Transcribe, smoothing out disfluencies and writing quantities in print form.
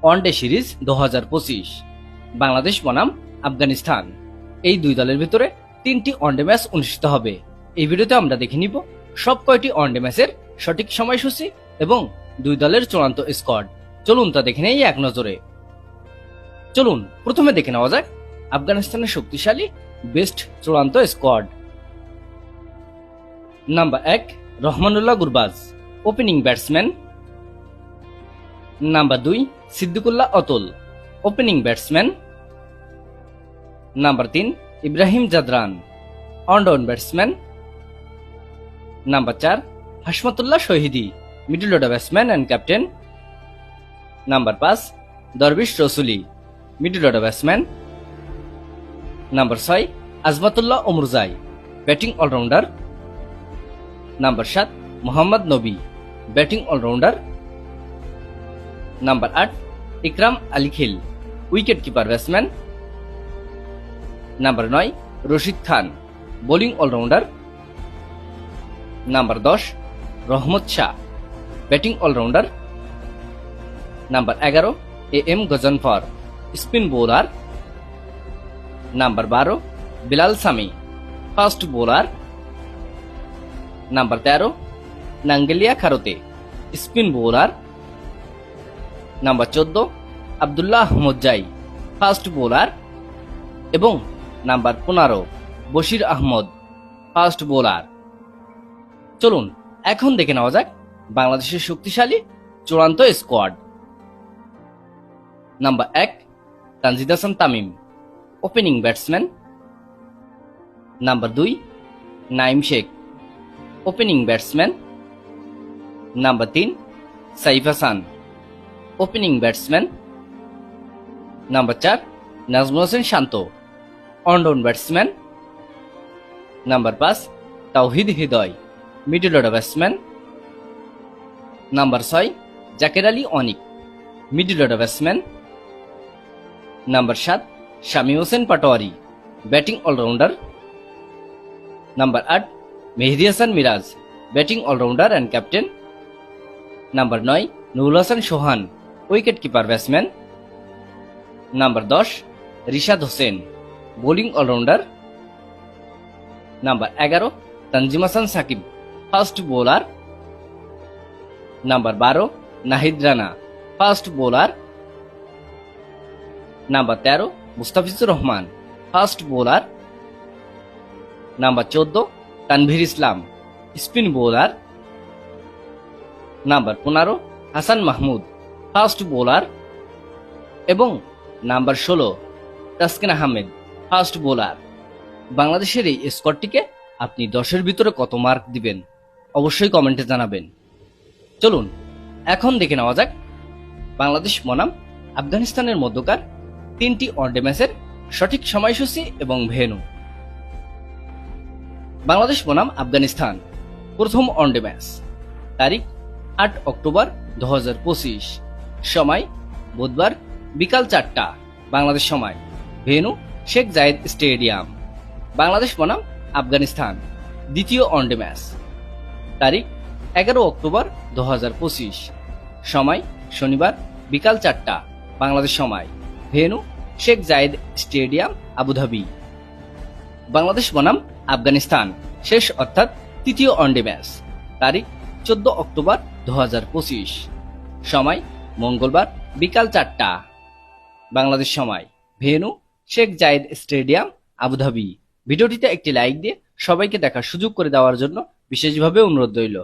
One day series 2025 Bangladesh বনাম আফগানিস্তান। এই দুই দলের ভিতরে 3টি ওয়ানডে ম্যাচ অনুষ্ঠিত হবে। এই ভিডিওতে আমরা দেখে নিব সব কয়টি ওয়ানডে ম্যাচের সঠিক সময়সূচি এবং দুই দলের চূড়ান্ত স্কোয়াড। চলুন তা দেখে নেই এক নজরে। চলুন প্রথমে দেখে নেওয়া যাক আফগানিস্তানের শক্তিশালী বেস্ট চূড়ান্ত squad. Number 1 Rahmanullah Gurbaz, opening batsman. Number 2 Sediqullah Atal, opening batsman. Number 3 Ibrahim Zadran, on batsman. Number 4 Hashmatullah Shahidi, middle order batsman and captain. Number 5 Darwish Rasooli, middle order batsman. Number 6 Azmatullah Omarzai, batting allrounder. Number 7 Mohammad Nabi, batting allrounder. Number 8 Ikram Ali Khil, wicket keeper batsman. Number 9 Rashid Khan, bowling allrounder. Number 10 Rahmat Shah, batting allrounder. Number 11 AM Ghazanfar, spin bowler. Number 12 Bilal Sami, fast bowler. Number 13 Nangeyalia Kharote, spin bowler. Number 14 Abdullah Ahmadzai, fast bowler. এবং number 15 Bashir Ahmad, fast bowler. চলুন এখন দেখে নেওয়া যাক বাংলাদেশের শক্তিশালী চূড়ান্ত squad. Number 1 Tanzid Hasan Tamim, opening batsman. Number 2 Naim Sheikh, opening batsman. Number 3 Saif Hasan, opening batsman. Number 4 Najmul Hossain Shanto, on batsman. Number 5 তাওহিদ Hridoy, middle order batsman. Number 6 Jaker Ali Anik, middle order batsman. Number 7 Shami Hossain Patwari, batting allrounder. Number 8 Mehedi Hasan Miraz, batting allrounder and captain. Number 9 Nurul Hasan Sohan, wicket keeper batsman. Number 10 Rishad Hossain, bowling allrounder. Number 11 Tanzim Hasan Sakib, fast bowler. Number 12 Nahid Rana, fast bowler. Number 13 Mustafizur Rahman, fast bowler. Number 14 Tanvir Islam, spin bowler. Number 15 Hasan Mahmud, fast bowler. এবং number 16 Taskin Ahmed, fast bowler. বাংলাদেশের এই স্কোয়াডটিকে আপনি 10-এর ভিতরে কত mark দিবেন অবশ্যই কমেন্টে জানাবেন। চলুন এখন দেখে নেওয়া যাক বাংলাদেশ বনাম আফগানিস্তানের মধ্যকার 3টি ওয়ানডে ম্যাচের সঠিক সময়সূচি এবং ভেন্যু। বাংলাদেশ বনাম আফগানিস্তান প্রথম ওয়ানডে ম্যাচ, তারিখ 8 অক্টোবর 2025, সময় বুধবার বিকাল 4টা বাংলাদেশ সময়, ভেন্যু শেখ জায়েদ স্টেডিয়াম। বাংলাদেশ বনাম আফগানিস্তান দ্বিতীয় ওয়ানডে ম্যাচ, তারিখ 11 অক্টোবর 2025, সময় শনিবার বিকাল 4টা বাংলাদেশ সময়, ভেন্যু শেখ জায়েদ স্টেডিয়াম আবুধাবি। বাংলাদেশ বনাম আফগানিস্তান শেষ অর্থাৎ তৃতীয় ওয়ানডে ম্যাচ, তারিখ 14 অক্টোবর 2025, সময় মঙ্গলবার বিকাল 4টা বাংলাদেশ সময়, ভেন্যু শেখ জায়েদ স্টেডিয়াম আবুধাবি। ভিডিওটিতে একটি লাইক দিয়ে সবাইকে দেখার সুযোগ করে দেওয়ার জন্য বিশেষভাবে অনুরোধ রইল।